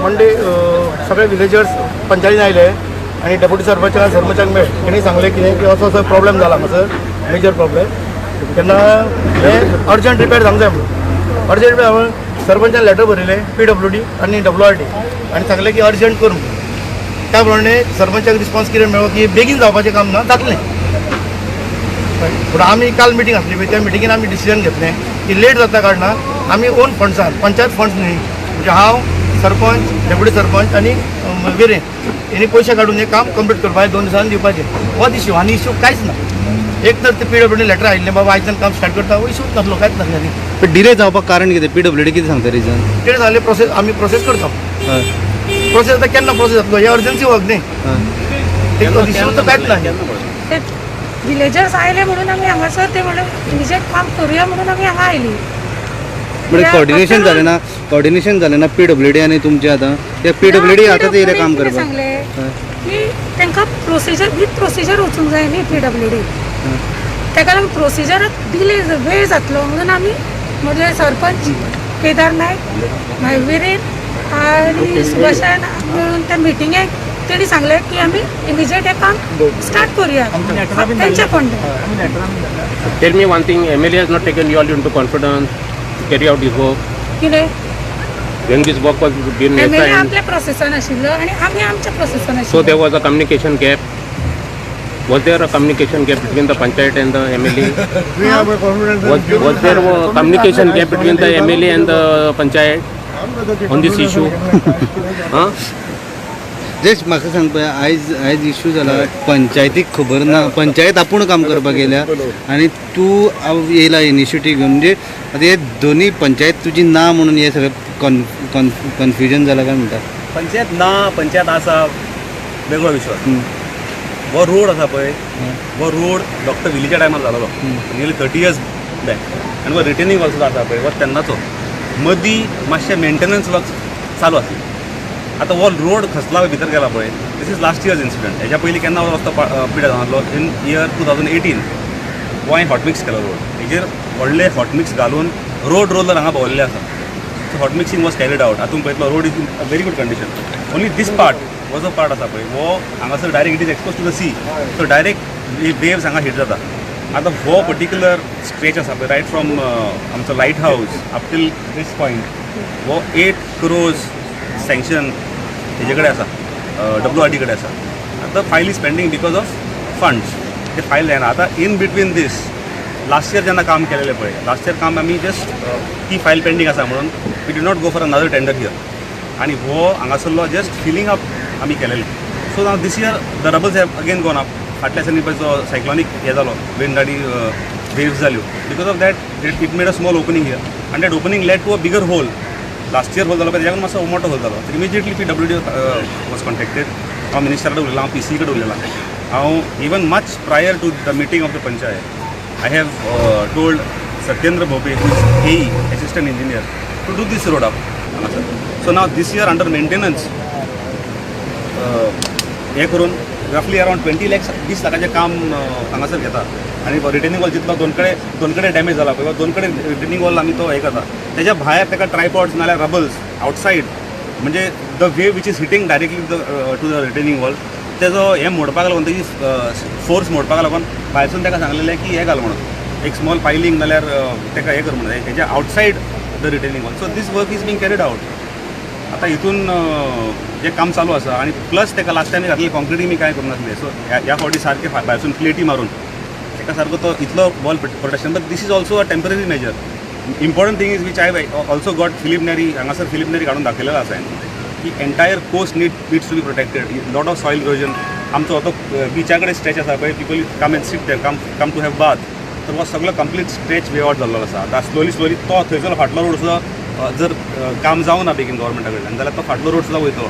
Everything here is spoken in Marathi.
मंडे सगळे विलेजर्स पंचायतीन आयले आणि डेप्युटी सरपंचाक सरपंचाक मेळ तेणी सांगलें कितें की असो प्रॉब्लेम जाला मातसो मेजर प्रॉब्लेम तेन्ना हे अर्जंट रिपेर जावंक जाय म्हणून अर्जंट रिपेर सरपंचान लेटर बरयलें PWD आनी WRD आनी सांगलें की अर्जंट कर म्हणून त्या प्रमाणे सरपंचाक रिस्पॉन्स कितें मेळ्ळो की बेगीन जावपाचें काम ना जातलें पूण आमी काल मिटींग आसली पळय त्या मिटिंगेन आमी डिसिजन घेतलें की लेट जाता कारणान आमी ओन फंड्सान पंचायत फंड्स न्ही म्हणजे हांव सरपंच डेप्युटी सरपंच आनी विरेन हेणी पयशे काडून हें काम कंप्लीट करपाचें 2 दिसांनी दिवपाचें हो इश्यू आनी इश्यू कांयच ना एक तर ते PWD लेटर आयिल्लें बाबा आयच्यान काम स्टार्ट करता हो इश्यूच नासलो कांयच नासलें न्ही. पण डिले जावपाक कारण कितें PWD कितें सांगता रिजन डिले जाले प्रोसेस आमी प्रोसेस करता प्रोसेस आतां केन्ना प्रोसेस जातलो हे अर्जन्सी वर्क न्ही इश्यू तर कांयच ना. विलेजर्स आयले म्हणून आम्ही हांगासर ते म्हणून इमिजिएट काम करूया म्हणून आम्ही हांगा आयली. म्हणजे कोऑर्डिनेशन जालें ना PWD आनी तुमचे आतां त्या PWD आतां ते काम करपाक सांगले की तांकां प्रोसिजर विथ प्रोसिजर वचूंक जाय न्ही PWD ताका लागून प्रोसिजर डिले वेळ जातलो म्हणून आमी म्हणजे सरपंच केदार नायक विरेन आनी सुभाषान मेळून त्या मिटिंगेक तेणी सांगले की आम्ही इमिजिएट हे काम स्टार्ट करूया त्यांच्या फंडान. Tell me one thing, MLA has not taken you all into confidence to carry out this work. कितें When this work was being MLA assigned, आपल्या प्रोसेसान आशिल्लो आणि आमी आमच्या प्रोसेसान so आशिल्लो. there was a communication gap. Was there a communication gap between the Panchayat and the MLA? Was there a communication gap between the MLA and the Panchayat on this issue? Huh? Just म्हाका सांग पळय आयज इश्यू जाला पंचायतीक खबर ना पंचायत आपूण काम करपाक गेल्या आनी तूं येयला इनिशिएटीव घेवन म्हणजे आतां हे दोनी पंचायत तुजी ना म्हणून हे सगळें कन्फ्युजन जाला काय म्हणटा. पंचायत ना पंचायत आसा वेगळो विशय. हो रोड आसा पळय हो रोड डॉक्टर विलीच्या टायमार जालोलो नियरली 30 years बॅक आनी हो रिटेनिंग वॉल्स आसा पळय हो तेन्नाचो मदीं मातशें मेंटेनन्स वर्क चालू आसलें. आतां हो रोड खसला भितर गेला पळय दिस इज लास्ट इयर्स इन्सिडंट. हेच्या पयलीं केन्ना हो रस्तो पिड्यार जानासलो इन इयर 2018 हो हांवें हॉटमिक्स केलो रोड हेजेर व्हडले हॉटमिक्स घालून रोड रोलर हांगा भोंवल्ले आसा. So hot mixing was carried out. आतां पळयतलो road is in a very good condition. Only this part हो जो पार्ट आसा पळय हो हांगासर direct it is expose to the sea so direct waves हांगा हिट जाता. आतां हो पर्टिक्युलर स्ट्रेच आसा पळय रायट फ्रॉम आमचो lighthouse up till this point हो 8 crores सँक्शन हेजे कडेन आसा WRD कडेन आसा. आतां file is pending because of funds ते फायल जायना. आतां in between these last year जेन्ना काम केलेलें पळय लास्ट इयर काम आमी जस्ट ती फायल पेंडींग आसा म्हणून we did not go for another tender here आनी हो हांगासरलो जस्ट फिलींग अप आमी केलेलें. So now this year the rubbles have again gone up. फाटल्या दिसांनी पळय जो सायक्लॉनीक हे जालो विंड आनी वेव्स जाल्यो because of that it made a small opening here आनी that opening led to a bigger hole. Last year hole जालो पळय त्याच्याकून मातसो मोठो होल जालो. Immediately PWD was contacted. हांव मिनिस्टरा कडेन उलयलां हांव PC कडेन उलयलां हांव even much prior to the meeting of the panchayat I have told Satyendra Bhope who is AE assistant engineer to do this road up हांगासर. So now this year under maintenance हे करून रफली अरावंड 20 लाखाचें काम हांगासर घेता आनी रिटेनिंग वॉल जितलो दोन कडेन डॅमेज जाला पळय दोन कडेन रिटेनिंग वॉल आमी तो हे करता. तेज्या भायर ताका ट्रायपॉड्स नाल्यार रबल्स आउटसायड म्हणजे the wave which is hitting directly to the retaining wall तेजो हे मोडपाक लागून तेजी फोर्स मोडपाक लागून भायरसून ताका सांगलेलें की हे घाल म्हणून एक स्मॉल पायलिंग नाल्यार ताका हे कर म्हणून हेज्या outside the retaining wall. So this work is being carried out. आतां हितून जे काम चालू आसा आनी प्लस ताका लास्ट टायम घातलें कॉन्क्रिटींग बी कांय करूं सो ह्या फावटी सारके भायरसून प्लेटी मारून ताका सारको तो इतलो wall protection but this is also a temporary measure. Important thing is which I also got फिलिपनरी हांगासर फिलिपनरी काडून दाखयलेलो आसा की entire coast needs to be protected. Lot of soil erosion आमचो तो बिचा कडेन स्ट्रेच आसा पळय people come and sit there come to have bath तर हो सगळो कंप्लीट स्ट्रेच वे आउट जाल्लो आसा. आतां स्लोली तो थंयसर फाटलो रोड सुद्दां जर काम जावना बेगीन गव्हर्मेंटा कडल्यान जाल्यार तो फाटलो रोड सुद्दां वयतलो.